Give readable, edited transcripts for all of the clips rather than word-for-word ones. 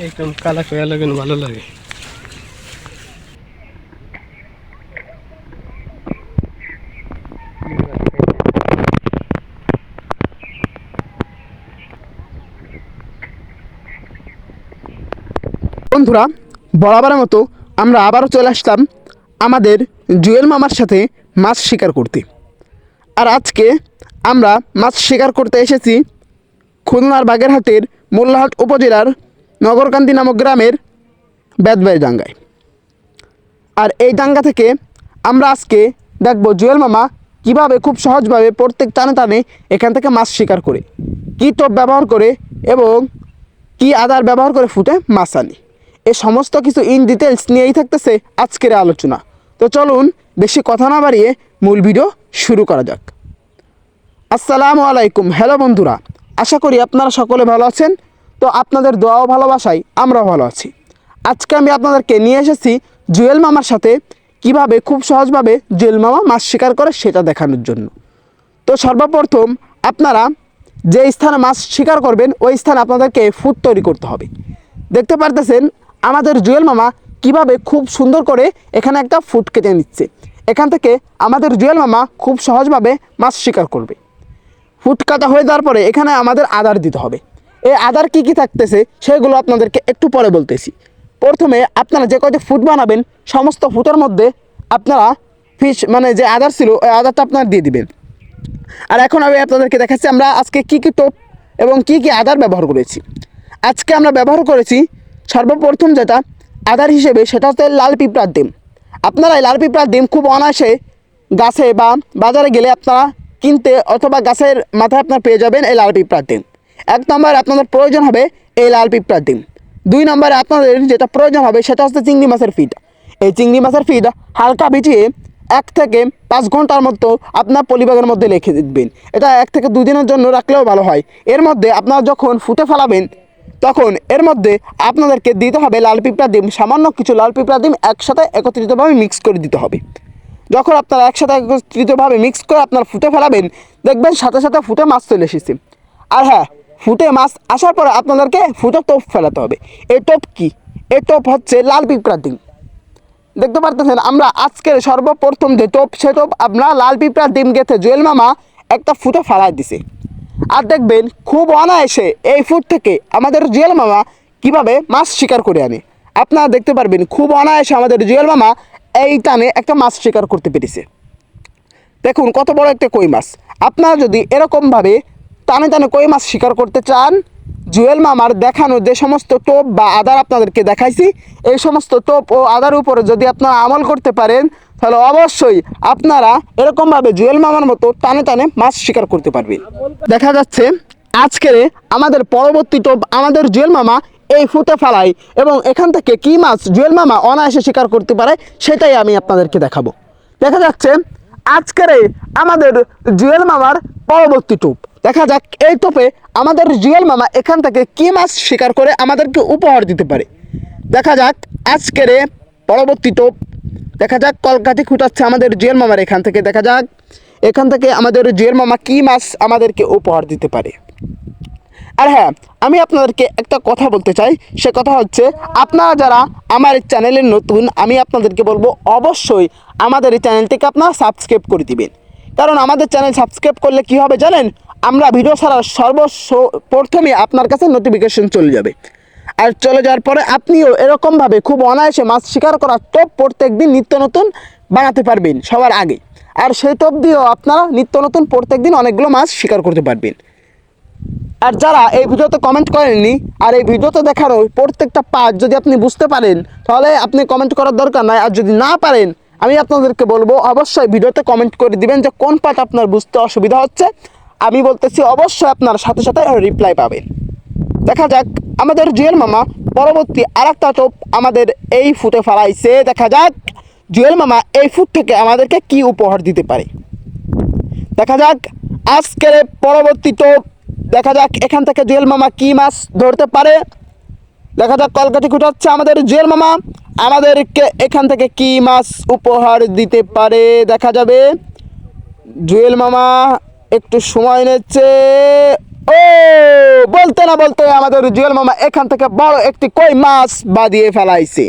একদম কালা কয়া লাগে ভালো লাগে। বন্ধুরা, বরাবরের মতো আমরা আবারও চলে আসলাম আমাদের জুয়েল মামার সাথে মাছ শিকার করতে। আর আজকে আমরা মাছ শিকার করতে এসেছি খুলনার বাগেরহাটের মোল্লাহাট উপজেলার নগরকান্দি নামক গ্রামের বেদবাই ডাঙ্গায়। আর এই ডাঙ্গা থেকে আমরা আজকে দেখব জুয়েল মামা কীভাবে খুব সহজভাবে প্রত্যেক টানে টানে এখান থেকে মাছ শিকার করে, কী টোপ ব্যবহার করে এবং কী আদার ব্যবহার করে ফুটে মাছ আনে। এই সমস্ত কিছু ইন ডিটেলস নিয়েই থাকতেছে আজকের আলোচনা। তো চলুন বেশি কথা না বাড়িয়ে মূল ভিডিও শুরু করা যাক। আসসালামু আলাইকুম। হ্যালো বন্ধুরা, আশা করি আপনারা সকলে ভালো আছেন। তো আপনাদের দোয়া ও ভালোবাসায় আমরাও ভালো আছি। আজকে আমি আপনাদেরকে নিয়ে এসেছি জুয়েল মামার সাথে কিভাবে খুব সহজভাবে জুয়েল মামা মাছ শিকার করে সেটা দেখানোর জন্য। তো সর্বপ্রথম আপনারা যে স্থানে মাছ শিকার করবেন ওই স্থানে আপনাদেরকে ফুট তৈরি করতে হবে। দেখতে পারতেছেন আমাদের জুয়েল মামা কিভাবে খুব সুন্দর করে এখানে একটা ফুট কেটে নিচ্ছে। এখান থেকে আমাদের জুয়েল মামা খুব সহজভাবে মাছ শিকার করবে। ফুট কাটা হয়ে যাওয়ার পরে এখানে আমাদের আদার দিতে হবে। এই আদার কী কী থাকতেছে সেগুলো আপনাদেরকে একটু পরে বলতেছি। প্রথমে আপনারা যে কয়টি ফুট বানাবেন সমস্ত ফুটের মধ্যে আপনারা ফিশ মানে যে আদার ছিল ওই আদারটা আপনারা দিয়ে দিবেন। আর এখন আমি আপনাদেরকে দেখাচ্ছি আমরা আজকে কী কী টোপ এবং কী কী আদার ব্যবহার করেছি। আজকে আমরা ব্যবহার করেছি সর্বপ্রথম যেটা আদার হিসেবে সেটা হচ্ছে লাল পিঁপড়ার ডিম। আপনারা এই লাল পিঁপড়ার ডিম খুব অনায়াসে গাছে বা বাজারে গেলে আপনারা কিনতে অথবা গাছের মাথায় আপনারা পেয়ে যাবেন এই লাল পিঁপড়ার ডিম। এক নম্বরে আপনাদের প্রয়োজন হবে এই লাল পিঁপড়ার ডিম। দুই নম্বরে আপনাদের যেটা প্রয়োজন হবে সেটা হচ্ছে চিংড়ি মাছের ফিড। এই চিংড়ি মাছের ফিড হালকা ভিজিয়ে 1 থেকে 5 ঘন্টার মতো আপনার পলিব্যাগের মধ্যে রেখে দিবেন। এটা 1 থেকে 2 দিনের জন্য রাখলেও ভালো হয়। এর মধ্যে আপনারা যখন ফুটে ফেলাবেন তখন এর মধ্যে আপনাদেরকে দিতে হবে লাল পিঁপড়ার ডিম। সামান্য কিছু লাল পিঁপড়ার ডিম একসাথে একত্রিতভাবে মিক্স করে দিতে হবে। যখন আপনারা একসাথে একত্রিতভাবে মিক্স করে আপনারা ফুটে ফেলাবেন দেখবেন সাথে সাথে ফুটে মাছ চলে এসেছে। আর হ্যাঁ, ফুটে মাছ আসার পরে আপনাদেরকে ফুটে টোপ ফেলাতে হবে। এই টোপ কি? এই টোপ হচ্ছে লাল পিঁপড়ার ডিম। দেখতে পারতেছেন আমরা আজকের সর্বপ্রথম যে টোপ সে টোপ আমরা লাল পিঁপড়ার ডিম গেঁথে জুয়েল মামা একটা ফুটে ফেলাই দিছে। আর দেখবেন খুব অনায়াসে এই ফুট থেকে আমাদের জুয়েল মামা কীভাবে মাছ শিকার করে আনে। আপনারা দেখতে পারবেন খুব অনায়াসে আমাদের জুয়েল মামা এই টানে একটা মাছ শিকার করতে পেরেছে। দেখুন কত বড় একটা কই মাছ। আপনারা যদি এরকমভাবে টানে টানে কই মাছ শিকার করতে চান, জুয়েল মামার দেখানো যে সমস্ত টোপ বা আদার আপনাদেরকে দেখাইছি এই সমস্ত টোপ ও আদার উপরে যদি আপনারা আমল করতে পারেন তাহলে অবশ্যই আপনারা এরকমভাবে জুয়েল মামার মতো টানে টানে মাছ শিকার করতে পারবেন। দেখা যাচ্ছে আজকের আমাদের পরবর্তী টোপ আমাদের জুয়েল মামা এই ফুটে ফেলায় এবং এখান থেকে কী মাছ জুয়েল মামা অনায়াসে শিকার করতে পারে সেটাই আমি আপনাদেরকে দেখাবো। দেখা যাচ্ছে আজকের আমাদের জুয়েল মামার পরবর্তী টোপ। দেখা যাক এই টোপে আমাদের জুয়েল মামা এখান থেকে কী মাছ শিকার করে আমাদেরকে উপহার দিতে পারে। দেখা যাক আজকের পরবর্তী টোপ। দেখা যাক কলকাঠি খুঁটাচ্ছে আমাদের জুয়েল মামার এখান থেকে। দেখা যাক এখান থেকে আমাদের জুয়েল মামা কী মাছ আমাদেরকে উপহার দিতে পারে। আর হ্যাঁ, আমি আপনাদেরকে একটা কথা বলতে চাই। সে কথা হচ্ছে আপনারা যারা আমার এই চ্যানেলের নতুন আমি আপনাদেরকে বলবো অবশ্যই আমাদের এই চ্যানেলটিকে আপনারা সাবস্ক্রাইব করে দিবেন। কারণ আমাদের চ্যানেল সাবস্ক্রাইব করলে কী হবে জানেন, আমরা ভিডিও ছাড়ার প্রথমে আপনার কাছে নোটিফিকেশন চলে যাবে। আর চলে যাওয়ার পরে আপনিও এরকমভাবে খুব অনায়াসে মাছ শিকার করার টোপ প্রত্যেক দিন নিত্য নতুন বানাতে পারবেন সবার আগে। আর সেই টোপ দিয়েও আপনারা নিত্য নতুন প্রত্যেক দিন অনেকগুলো মাছ শিকার করতে পারবেন। আর যারা এই ভিডিওতে কমেন্ট করেননি আর এই ভিডিওতে দেখানো প্রত্যেকটা পার্ট যদি আপনি বুঝতে পারেন তাহলে আপনি কমেন্ট করার দরকার নাই। আর যদি না পারেন আমি আপনাদেরকে বলবো অবশ্যই ভিডিওতে কমেন্ট করে দিবেন যে কোন পার্ট আপনার বুঝতে অসুবিধা হচ্ছে। আমি বলতেছি অবশ্যই আপনার সাথে সাথে রিপ্লাই পাবেন। দেখা যাক আমাদের জুয়েল মামা পরবর্তী আরেকটা টোপ আমাদের এই ফুটে ফেলাইছে। দেখা যাক জুয়েল মামা এই ফুট থেকে আমাদেরকে কি উপহার দিতে পারে। দেখা যাক আজকের পরবর্তী টোপ। দেখা যাক এখান থেকে জুয়েল মামা কী মাছ ধরতে পারে। দেখা যাক কলকাঠি খুঁটাচ্ছে আমাদের জুয়েল মামা আমাদেরকে এখান থেকে কী মাছ উপহার দিতে পারে। দেখা যাবে জুয়েল মামা একটু সময় নিচ্ছে। ও বলতে না বলতে আমাদের জুয়েল মামা এখান থেকে বড় একটি কই মাছ বাদিয়ে ফেলাইছে।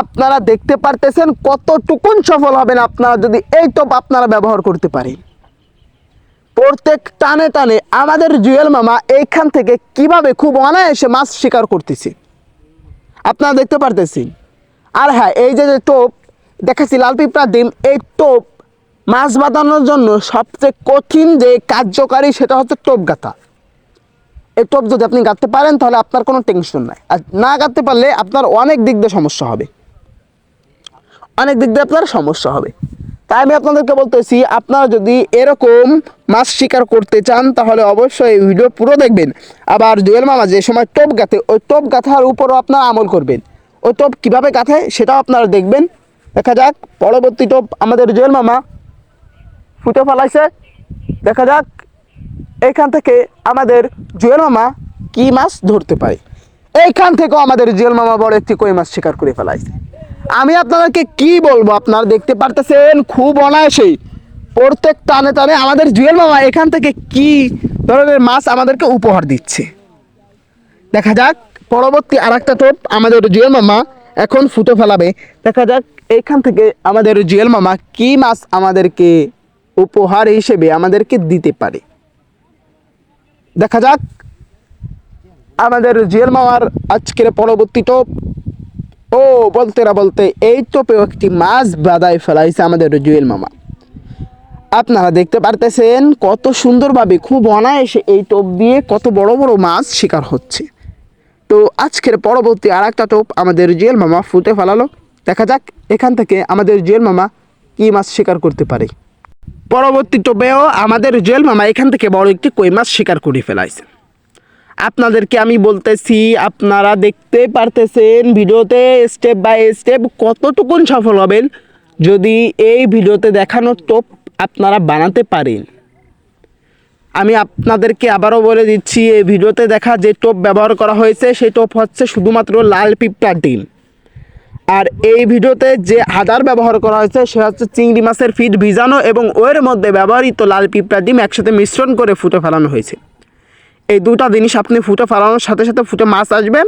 আপনারা দেখতে পারতেছেন কতটুকুন সফল হবেন আপনারা যদি এই টোপ আপনারা ব্যবহার করতে পারেন। প্রত্যেক টানে টানে আমাদের জুয়েল মামা এইখান থেকে কিভাবে খুব অনায়াসে মাছ শিকার করতেছে আপনারা দেখতে পারতেছেন। আর হ্যাঁ, এই যে টোপ দেখাচ্ছি লাল পিঁপড়ার ডিম, এই টোপ মাছ বাঁধানোর জন্য সবচেয়ে কঠিন যে কার্যকারী সেটা হচ্ছে টোপ গাঁথা। এই টোপ যদি আপনি গাঁথতে পারেন তাহলে আপনার কোনো টেনশন নাই, আর না গাঁথতে পারলে আপনার অনেক দিক দিয়ে সমস্যা হবে, অনেক দিক দিয়ে আপনার সমস্যা হবে। তাই আমি আপনাদেরকে বলতেছি, আপনারা যদি এরকম মাছ শিকার করতে চান তাহলে অবশ্যই এই ভিডিও পুরো দেখবেন। আবার জুয়েল মামা যে সময় টোপ গাঁথে ওই টোপ গাঁথার উপরও আপনারা আমল করবেন, ওই টোপ কীভাবে গাঁথে সেটাও আপনারা দেখবেন। দেখা যাক পরবর্তী টোপ আমাদের জুয়েল মামা ফুটে ফেলাইছে। দেখা যাক এইখান থেকে আমাদের জুয়েল মামা কী মাছ ধরতে পারে। এইখান থেকেও আমাদের জুয়েল মামা বড় একটি কই মাছ শিকার করে ফেলাইছে। আমি আপনাদেরকে কি বলবো, আপনারা দেখতে পারতেছেন খুব অনায়াসেই প্রত্যেক টানে টানে আমাদের জুয়েল মামা এখান থেকে কি ধরনের মাছ আমাদেরকে উপহার দিচ্ছে। দেখা যাক পরবর্তী আর একটা টোপ আমাদের জুয়েল মামা এখন ফুটে ফেলাবে। দেখা যাক এইখান থেকে আমাদের জুয়েল মামা কি মাছ আমাদেরকে উপহার হিসেবে আমাদেরকে দিতে পারে। দেখা যাক আমাদের জুয়েল মামার আজকের পরবর্তী টোপ। ও বলতে না বলতে এই টোপেও একটি মাছ বাদায় ফেলাইছে আমাদের জুয়েল মামা। আপনারা দেখতে পারতেছেন কত সুন্দরভাবে খুব অনায়াসে এই টোপ দিয়ে কত বড় বড় মাছ শিকার হচ্ছে। তো আজকের পরবর্তী আর একটা টোপ আমাদের জুয়েল মামা ফুটে ফেলালো। দেখা যাক এখান থেকে আমাদের জুয়েল মামা কী মাছ শিকার করতে পারে। পরবর্তী টোপেও আমাদের জুয়েল মামা এখান থেকে বড় একটি কই মাছ শিকার করে ফেলাইছে। আপনাদেরকে আমি বলতেছি, আপনারা দেখতে পারতেছেন ভিডিওতে স্টেপ বাই স্টেপ কতটুকুন সফল হবেন যদি এই ভিডিওতে দেখানো টোপ আপনারা বানাতে পারেন। আমি আপনাদেরকে আবারও বলে দিচ্ছি, এই ভিডিওতে দেখা যে টোপ ব্যবহার করা হয়েছে সেই টোপ হচ্ছে শুধুমাত্র লাল পিঁপড়ার ডিম। আর এই ভিডিওতে যে আদার ব্যবহার করা হয়েছে সে হচ্ছে চিংড়ি মাছের ফিড ভিজানো এবং ওর মধ্যে ব্যবহৃত লাল পিঁপড়ার ডিম একসাথে মিশ্রণ করে ফুটে ফেলানো হয়েছে। এই দুটা জিনিস আপনি ফুটে ফেলানোর সাথে সাথে ফুটে মাছ আসবে,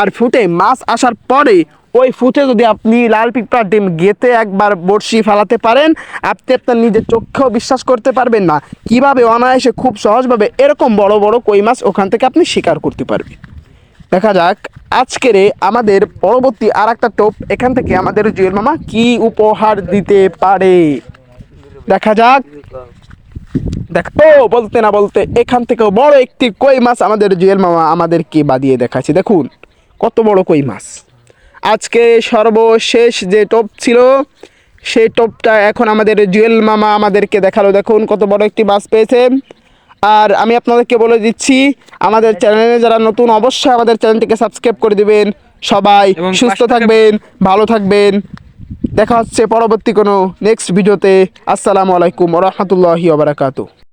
আর ফুটে মাছ আসার পরে ওই ফুটে যদি আপনি লাল পিঁপড়ার ডিম গেঁথে একবার বড়শি ফেলাতে পারেন, আপনি আপনার নিজের চোখেও বিশ্বাস করতে পারবেন না কীভাবে অনায়াসে খুব সহজভাবে এরকম বড় বড় কই মাছ ওখান থেকে আপনি শিকার করতে পারবেন। দেখা যাক আজকের আমাদের পরবর্তী আর একটা টোপ এখান থেকে আমাদের জুয়েল মামা কি উপহার দিতে পারে। দেখা যাক। দেখো বলতে না বলতে এখান থেকে বড় একটি কই মাছ আমাদের জুয়েল মামা আমাদেরকে বাদিয়ে দেখাচ্ছে। দেখুন কত বড় কই মাছ। আজকে সর্বশেষ যে টোপ ছিল সেই টোপটা এখন আমাদের জুয়েল মামা আমাদেরকে দেখালো। দেখুন কত বড় একটি মাছ পেয়েছে। আর আমি আপনাদেরকে বলে দিচ্ছি, আমাদের চ্যানেলে যারা নতুন অবশ্যই আমাদের চ্যানেলটিকে সাবস্ক্রাইব করে দিবেন। সবাই সুস্থ থাকবেন, ভালো থাকবেন। দেখা হচ্ছে পরবর্তী কোনো নেক্সট ভিডিওতে। আসসালামু আলাইকুম ওয়া রাহমাতুল্লাহি ওয়া বারাকাতুহু।